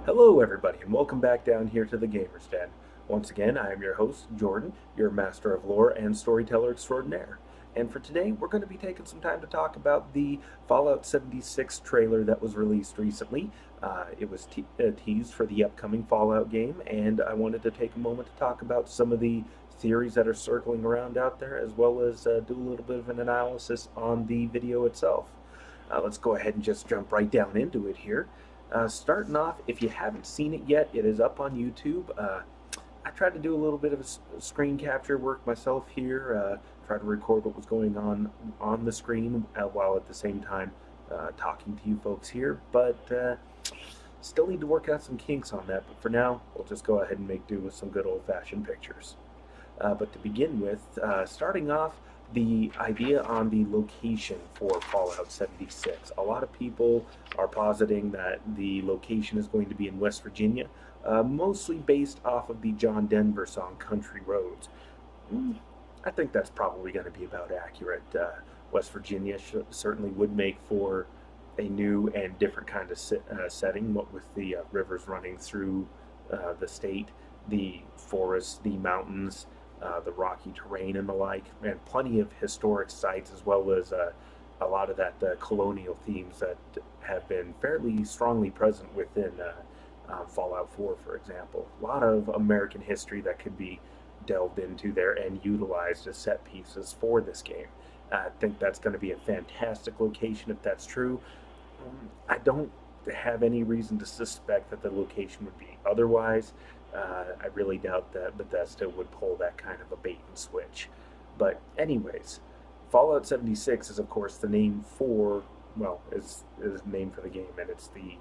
Hello, everybody, and welcome back down here to the Gamer's Den. Once again, I am your host, Jordan, your master of lore and storyteller extraordinaire. And for today, we're going to be taking some time to talk about the Fallout 76 trailer that was released recently. It was teased for the upcoming Fallout game, and I wanted to take a moment to talk about some of the theories that are circling around out there, as well as do a little bit of an analysis on the video itself. Let's go ahead and just jump right down into it here. Starting off, if you haven't seen it yet, it is up on YouTube. I tried to do a little bit of screen capture work myself here, try to record what was going on the screen while at the same time talking to you folks here, but still need to work out some kinks on that. But for now, we'll just go ahead and make do with some good old-fashioned pictures. But to begin with, starting off, the idea on the location for Fallout 76. A lot of people are positing that the location is going to be in West Virginia, mostly based off of the John Denver song Country Roads. I think that's probably going to be about accurate. West Virginia certainly would make for a new and different kind of setting, what with the rivers running through the state, the forests, the mountains, the rocky terrain and the like, and plenty of historic sites, as well as a lot of that colonial themes that have been fairly strongly present within Fallout 4, for example. A lot of American history that could be delved into there and utilized as set pieces for this game. I think that's going to be a fantastic location if that's true. I don't have any reason to suspect that the location would be otherwise. I really doubt that Bethesda would pull that kind of a bait and switch. But anyways, Fallout 76 is of course the name for, well, is the name for the game, and it's the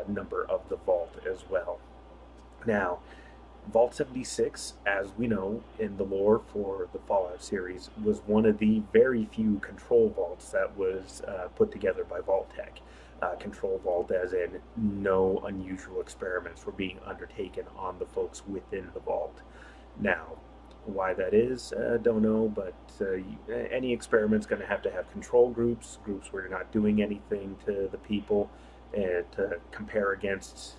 number of the vault as well. Now, Vault 76, as we know in the lore for the Fallout series, was one of the very few control vaults that was put together by Vault-Tec. Control vault as in no unusual experiments were being undertaken on the folks within the vault. Now, why that is, don't know, but any experiment's going to have control groups where you're not doing anything to the people, and to compare against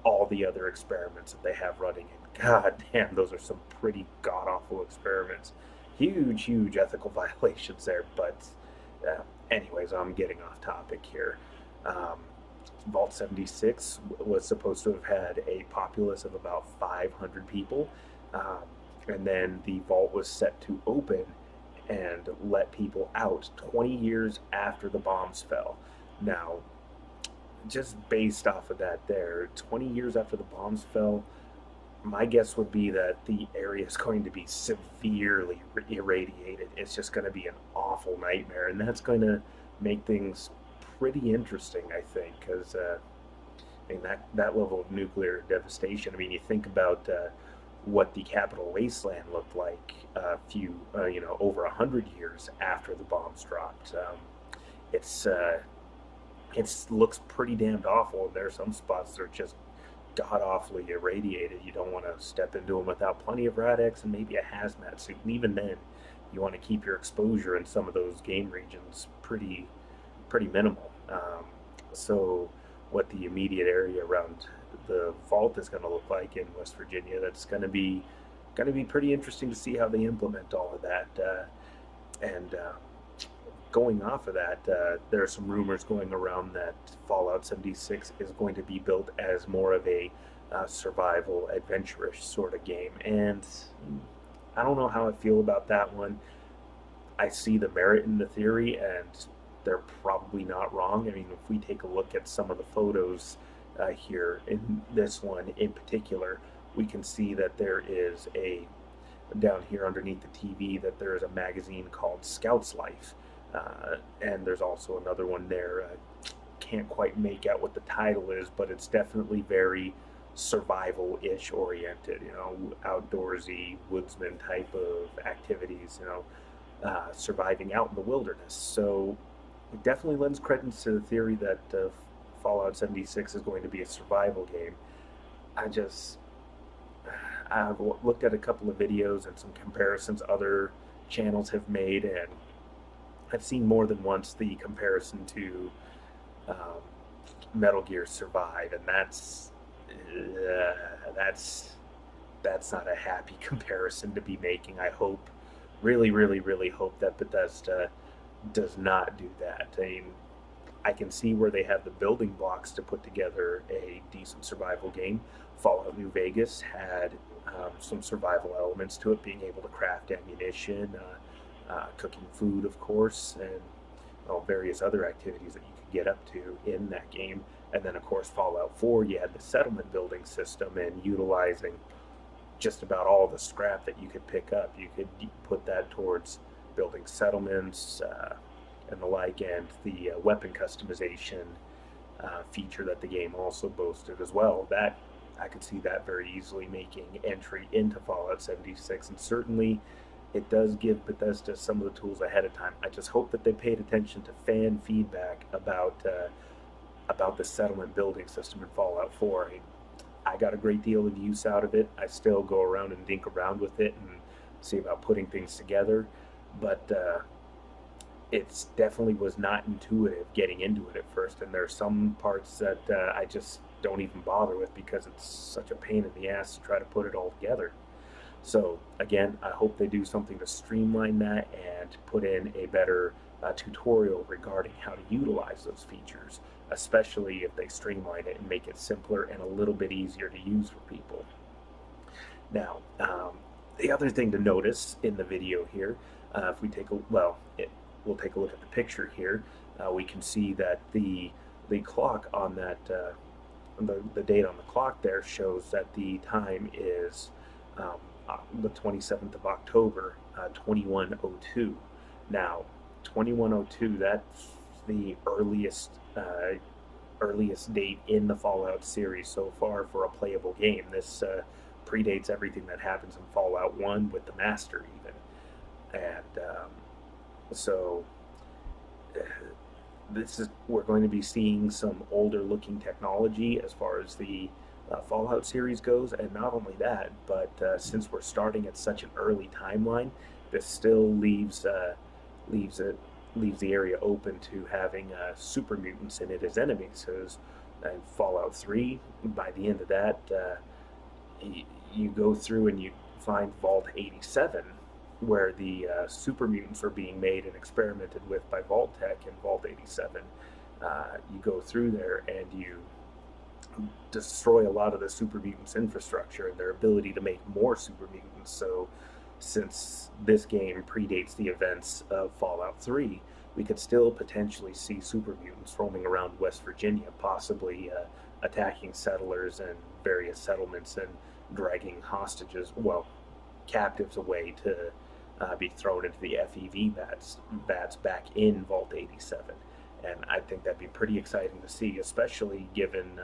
all the other experiments that they have running. And god damn, those are some pretty god awful experiments. Huge ethical violations there, but anyways, I'm getting off topic here. Um, Vault 76 was supposed to have had a populace of about 500 people, um, and then the vault was set to open and let people out 20 years after the bombs fell. Now, just based off of that, there, 20 years after the bombs fell, my guess would be that the area is going to be severely irradiated. It's just going to be an awful nightmare, and that's going to make things pretty interesting, I think, because I mean that level of nuclear devastation. I mean, you think about what the Capital Wasteland looked like a few, over 100 years after the bombs dropped. It's it looks pretty damned awful. There are some spots that are just god awfully irradiated. You don't want to step into them without plenty of Rad-X and maybe a hazmat suit. And even then, you want to keep your exposure in some of those game regions pretty minimal. So, what the immediate area around the vault is going to look like in West Virginia, that's going to be pretty interesting to see how they implement all of that. And going off of that, there are some rumors going around that Fallout 76 is going to be built as more of a survival, adventurous sort of game. And I don't know how I feel about that one. I see the merit in the theory, and they're probably not wrong. I mean, if we take a look at some of the photos here in this one in particular, we can see that there is down here underneath the TV, that there is a magazine called Scout's Life. And there's also another one there. Can't quite make out what the title is, but it's definitely very survival-ish oriented, outdoorsy, woodsman type of activities, surviving out in the wilderness. So it definitely lends credence to the theory that Fallout 76 is going to be a survival game. I just, I've looked at a couple of videos and some comparisons other channels have made, and I've seen more than once the comparison to um, Metal Gear Survive, and that's not a happy comparison to be making. I hope, really, really, really hope that Bethesda does not do that. I mean, I can see where they have the building blocks to put together a decent survival game. Fallout New Vegas had some survival elements to it, being able to craft ammunition, cooking food, of course, and well, various other activities that you could get up to in that game. And then, of course, Fallout 4, you had the settlement building system and utilizing just about all the scrap that you could pick up. You could put that towards building settlements and the like, and the weapon customization feature that the game also boasted as well. That I could see that very easily making entry into Fallout 76, and certainly it does give Bethesda some of the tools ahead of time. I just hope that they paid attention to fan feedback about the settlement building system in Fallout 4. I got a great deal of use out of it. I still go around and dink around with it and see about putting things together, but it definitely was not intuitive getting into it at first, and there are some parts that I just don't even bother with because it's such a pain in the ass to try to put it all together. So again, I hope they do something to streamline that and put in a better tutorial regarding how to utilize those features, especially if they streamline it and make it simpler and a little bit easier to use for people. Now, the other thing to notice in the video here, if we take a we'll take a look at the picture here. We can see that the clock on that the date on the clock there shows that the time is the 27th of October, 2102. Now, 2102, that's the earliest date in the Fallout series so far for a playable game. This predates everything that happens in Fallout 1 with the Master even. And so this is we're going to be seeing some older looking technology as far as the Fallout series goes, and not only that, but since we're starting at such an early timeline, this still leaves it leaves the area open to having super mutants in it as enemies. So in Fallout 3, by the end of that, you go through and you find Vault 87, where the super mutants are being made and experimented with by Vault-Tec in Vault 87. You go through there and you destroy a lot of the super mutants' infrastructure and their ability to make more super mutants. So, since this game predates the events of Fallout 3, we could still potentially see super mutants roaming around West Virginia, possibly attacking settlers and various settlements and dragging captives away to be thrown into the FEV vats back in Vault 87. And I think that'd be pretty exciting to see, especially given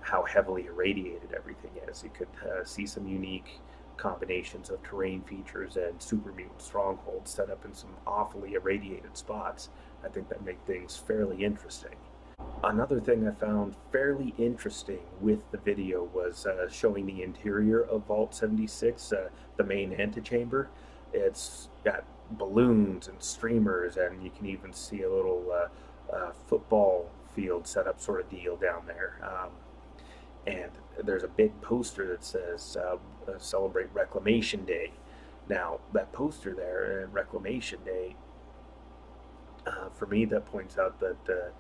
how heavily irradiated everything is. You could see some unique combinations of terrain features and super mutant strongholds set up in some awfully irradiated spots. I think that make things fairly interesting. Another thing I found fairly interesting with the video was showing the interior of Vault 76, the main antechamber. It's got balloons and streamers, and you can even see a little football field setup sort of deal down there. And there's a big poster that says Celebrate Reclamation Day. Now, that poster there, Reclamation Day, for me, that points out that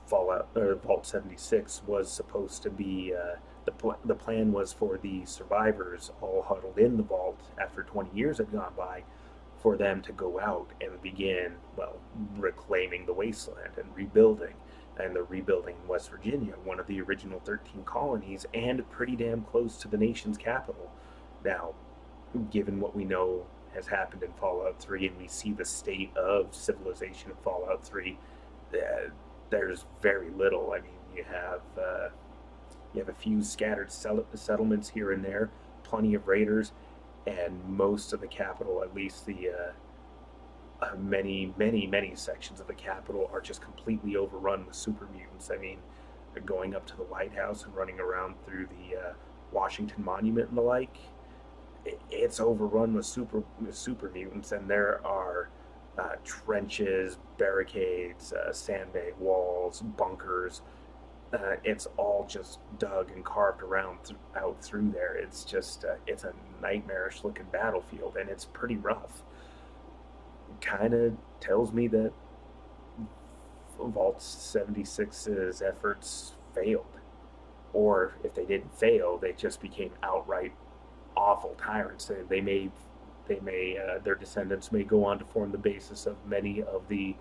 Fallout or Vault 76 was supposed to be the plan was for the survivors all huddled in the vault after 20 years had gone by, for them to go out and begin, well, reclaiming the wasteland and rebuilding. And they're rebuilding West Virginia, one of the original 13 colonies, and pretty damn close to the nation's capital. Now, given what we know has happened in Fallout 3, and we see the state of civilization in Fallout 3, there's very little. I mean, you have a few scattered settlements here and there, plenty of raiders, and most of the capital, at least the many sections of the capital, are just completely overrun with super mutants. I mean, they're going up to the White House and running around through the Washington Monument and the like. It's overrun with super mutants, and there are trenches, barricades, sandbag walls, bunkers. It's all just dug and carved out through there. It's just it's a nightmarish looking battlefield, and it's pretty rough. Kind of tells me that Vault 76's efforts failed, or if they didn't fail, they just became outright awful tyrants. Their descendants may go on to form the basis of many of the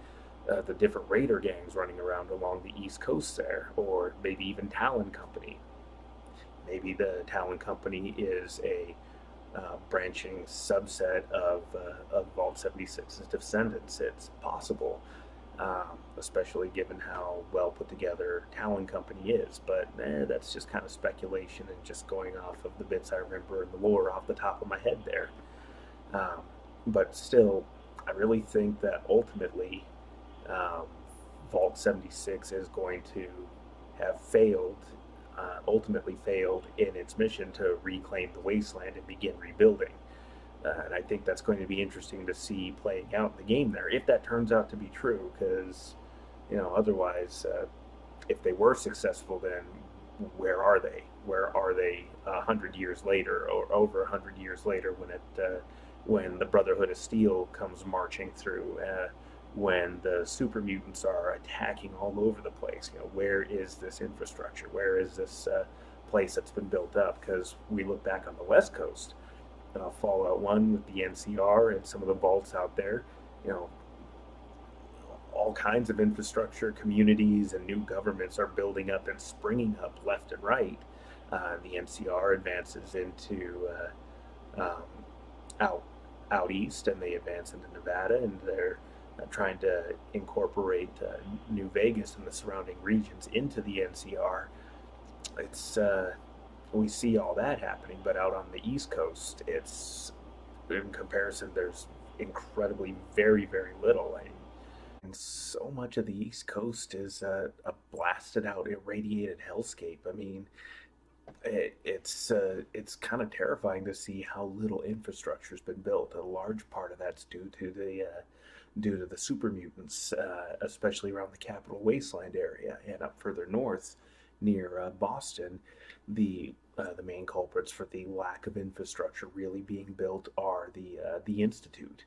different raider gangs running around along the East Coast there, or maybe even Talon Company. Maybe the Talon Company is a branching subset of Vault 76's descendants. It's possible, especially given how well put together Talon Company is. But that's just kind of speculation and just going off of the bits I remember in the lore off the top of my head there. Um, but still, I really think that ultimately um, Vault 76 is going to have ultimately failed in its mission to reclaim the wasteland and begin rebuilding. And I think that's going to be interesting to see playing out in the game there, if that turns out to be true, because, otherwise, if they were successful, then where are they? Where are they 100 years later, or over 100 years later, when the Brotherhood of Steel comes marching through, when the super mutants are attacking all over the place? Where is this infrastructure? Where is this place that's been built up? Because we look back on the West Coast, Fallout 1 with the NCR and some of the vaults out there, you know, all kinds of infrastructure, communities, and new governments are building up and springing up left and right. The NCR advances into um, out out east, and they advance into Nevada, and they're trying to incorporate New Vegas and the surrounding regions into the NCR. It's We see all that happening, but out on the East Coast, it's in comparison, there's incredibly very little. And so much of the East Coast is a blasted out, irradiated hellscape. I mean, it's kind of terrifying to see how little infrastructure's been built. A large part of that's due to the super mutants, especially around the Capital Wasteland area and up further north near Boston. The main culprits for the lack of infrastructure really being built are the Institute,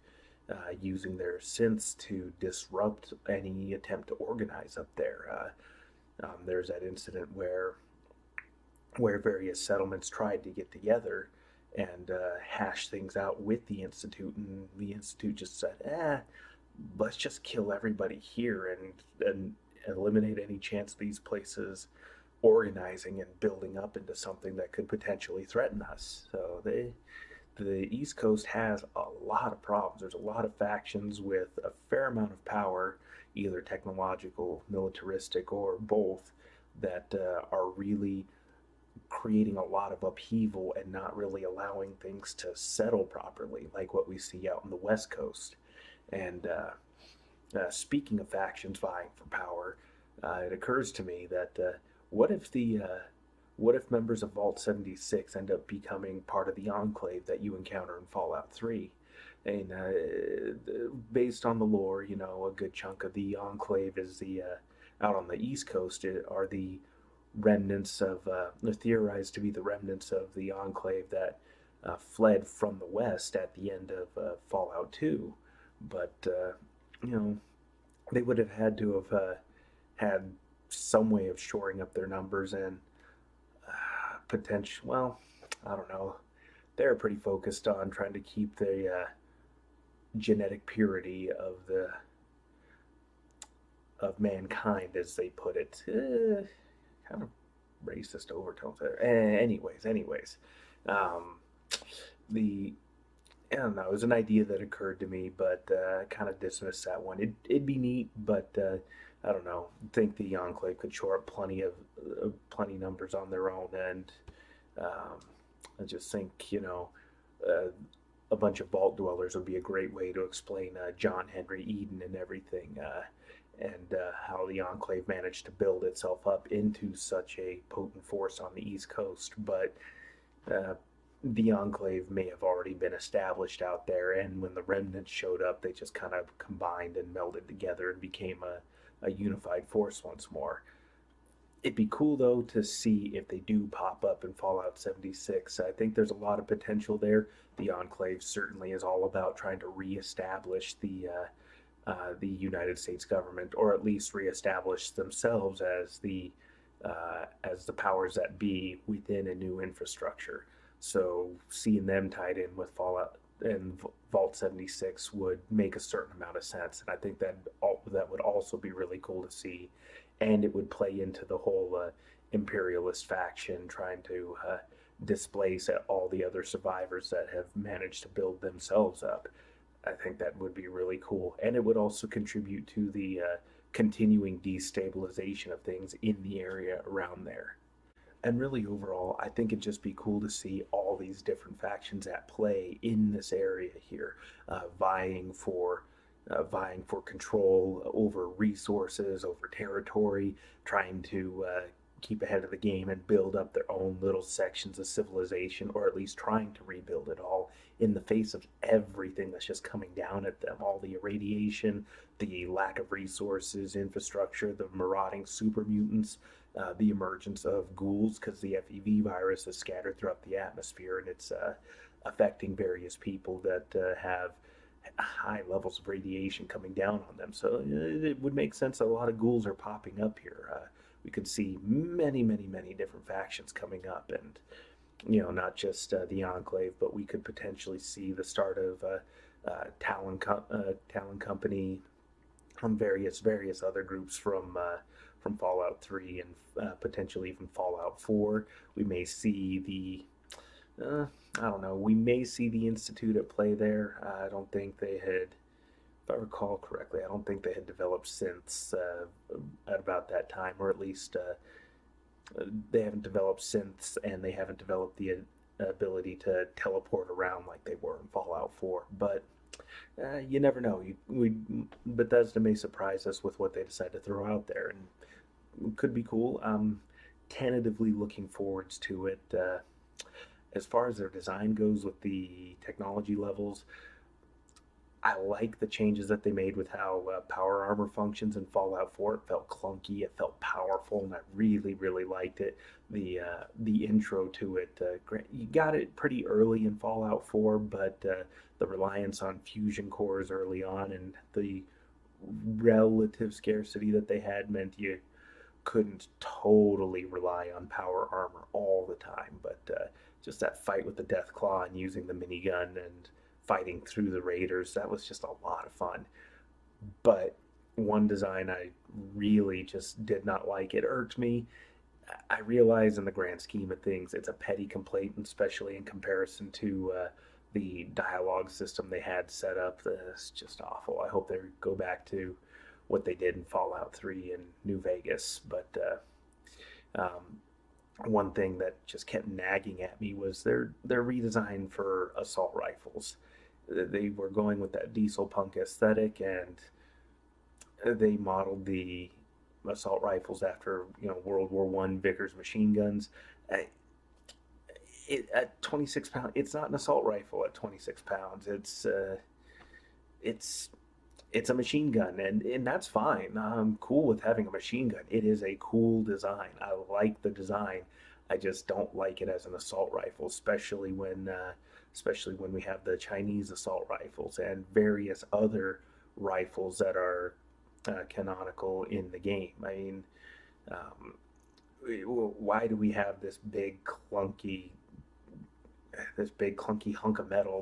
using their synths to disrupt any attempt to organize up there. There's that incident where various settlements tried to get together and hash things out with the Institute, and the Institute just said, let's just kill everybody here and eliminate any chance of these places organizing and building up into something that could potentially threaten us. So the East Coast has a lot of problems. There's a lot of factions with a fair amount of power, either technological, militaristic, or both, that are really creating a lot of upheaval and not really allowing things to settle properly, like what we see out on the West Coast. And speaking of factions vying for power, it occurs to me that what if the what if members of Vault 76 end up becoming part of the Enclave that you encounter in Fallout 3? And based on the lore, a good chunk of the Enclave is the out on the East Coast are the remnants of, they're theorized to be the remnants of the Enclave that fled from the West at the end of Fallout 2. But, you know, they would have had to have had some way of shoring up their numbers and potential. Well, I don't know. They're pretty focused on trying to keep the genetic purity of mankind, as they put it. Kind of racist overtones there. Anyways, um, the I don't know. It was an idea that occurred to me, but I kind of dismissed that one. It'd be neat, but I don't know. I think the Enclave could shore up plenty numbers on their own, and um, I just think uh, a bunch of vault dwellers would be a great way to explain John Henry Eden and everything, and how the Enclave managed to build itself up into such a potent force on the East Coast. But uh, the Enclave may have already been established out there, and when the remnants showed up, they just kind of combined and melded together and became a unified force once more. It'd be cool though to see if they do pop up in Fallout 76. I think there's a lot of potential there. The Enclave certainly is all about trying to reestablish the United States government, or at least reestablish themselves as the powers that be within a new infrastructure. So seeing them tied in with Fallout and Vault 76 would make a certain amount of sense, and I think that would also be really cool to see, and it would play into the whole imperialist faction trying to displace all the other survivors that have managed to build themselves up. I think that would be really cool, and it would also contribute to the continuing destabilization of things in the area around there. And really, overall, I think it'd just be cool to see all these different factions at play in this area here, vying for control over resources, over territory, trying to keep ahead of the game and build up their own little sections of civilization, or at least trying to rebuild it all in the face of everything that's just coming down at them, all the irradiation, the lack of resources, infrastructure, the marauding super mutants, the emergence of ghouls because the FEV virus is scattered throughout the atmosphere, and it's affecting various people that have high levels of radiation coming down on them. So it would make sense that a lot of ghouls are popping up here. We could see many, many, many different factions coming up, and not just the Enclave, but we could potentially see the start of Talon Company, various other groups from Fallout 3 and potentially even Fallout 4. We may see I don't know. We may see the Institute at play there. I don't think they had, if I recall correctly, I don't think they had developed synths at about that time, or at least they haven't developed synths, and they haven't developed the ability to teleport around like they were in Fallout 4. But you never know. Bethesda may surprise us with what they decide to throw out there, and it could be cool. I'm tentatively looking forwards to it. As far as their design goes with the technology levels, I like the changes that they made with how power armor functions in Fallout 4. It felt clunky, it felt powerful, and I really, really liked it. The intro to it, you got it pretty early in Fallout 4, but the reliance on fusion cores early on and the relative scarcity that they had meant you couldn't totally rely on power armor all the time. But just that fight with the Death Claw and using the minigun and fighting through the raiders, that was just a lot of fun. But one design I really just did not like. It irked me. I realize in the grand scheme of things, it's a petty complaint, especially in comparison to the dialogue system they had set up. It's just awful. I hope they go back to what they did in Fallout 3 and New Vegas. But one thing that just kept nagging at me was their redesign for assault rifles. They were going with that diesel punk aesthetic, and they modeled the assault rifles after World War One Vickers machine guns. At 26 pounds, it's not an assault rifle. At 26 pounds, it's it's a machine gun, and that's fine. I'm cool with having a machine gun. It is a cool design. I like the design. I just don't like it as an assault rifle, especially when we have the Chinese assault rifles and various other rifles that are canonical in the game. I mean, um, why do we have this big clunky hunk of metal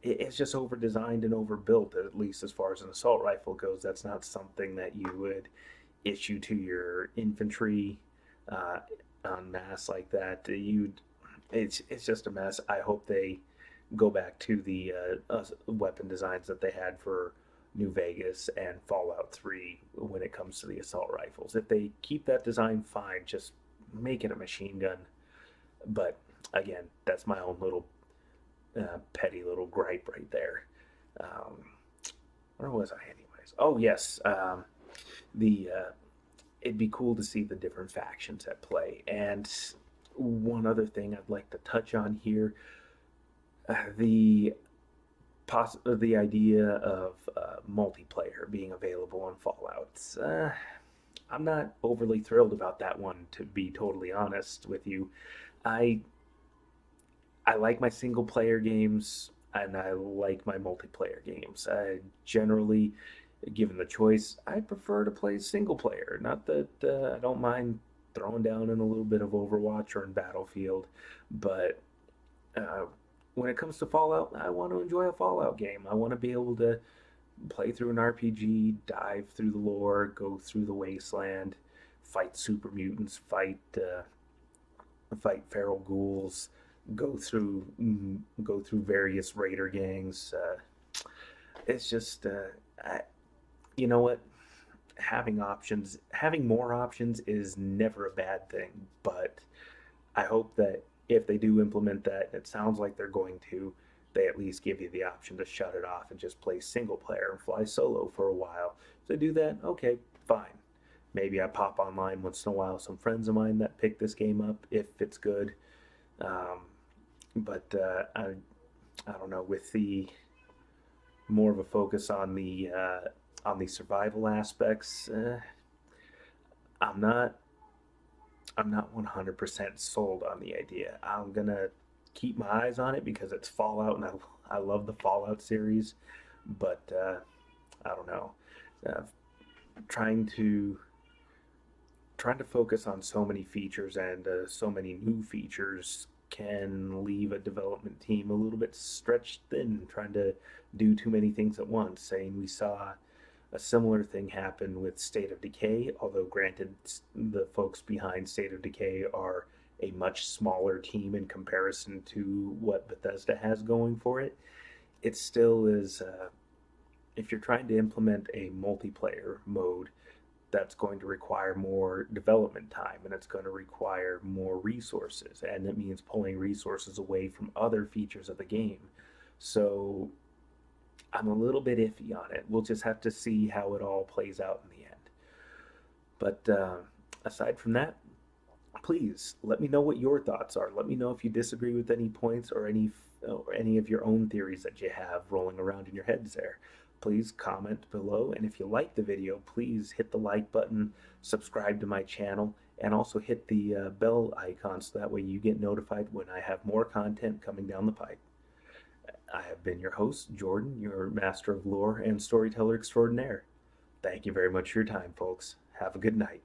it's just over designed and overbuilt, at least as far as an assault rifle goes. That's not something that you would issue to your infantry uh, en masse like that. It's just a mess. I hope they go back to the weapon designs that they had for New Vegas and Fallout 3 when it comes to the assault rifles. If they keep that design, fine. Just make it a machine gun. But again, that's my own little petty little gripe right there. Um, where was I, anyways? Oh yes, the it'd be cool to see the different factions at play, and one other thing I'd like to touch on here, the the idea of multiplayer being available on Fallout. I'm not overly thrilled about that one, to be totally honest with you. I I like my single player games and I like my multiplayer games. I generally, given the choice, I prefer to play single player. Not that I don't mind throwing down in a little bit of Overwatch or in Battlefield, but uh, when it comes to Fallout, I want to enjoy a Fallout game. I want to be able to play through an RPG, dive through the lore, go through the wasteland, fight super mutants, fight feral ghouls, go through various raider gangs. It's just, I, you know what? Having more options is never a bad thing. But I hope that if they do implement that, it sounds like they're going to. They at least give you the option to shut it off and just play single player and fly solo for a while. If they do that, okay, fine. Maybe I pop online once in a while. Some friends of mine that pick this game up if it's good. Um, but I don't know, with the more of a focus on the survival aspects. I'm not I'm not 100% sold on the idea. I'm gonna keep my eyes on it because it's Fallout and I love the Fallout series, but I don't know. Uh, trying to trying to focus on so many features and so many new features can leave a development team a little bit stretched thin, trying to do too many things at once. Saying we saw a similar thing happen with State of Decay, although granted, the folks behind State of Decay are a much smaller team in comparison to what Bethesda has going for it. It still is, if you're trying to implement a multiplayer mode, that's going to require more development time and it's going to require more resources. And it means pulling resources away from other features of the game. So I'm a little bit iffy on it. We'll just have to see how it all plays out in the end. But aside from that, please let me know what your thoughts are. Let me know if you disagree with any points or any of your own theories that you have rolling around in your heads there. Please comment below, and if you like the video, please hit the like button, subscribe to my channel, and also hit the bell icon so that way you get notified when I have more content coming down the pipe. I have been your host, Jordan, your master of lore and storyteller extraordinaire. Thank you very much for your time, folks. Have a good night.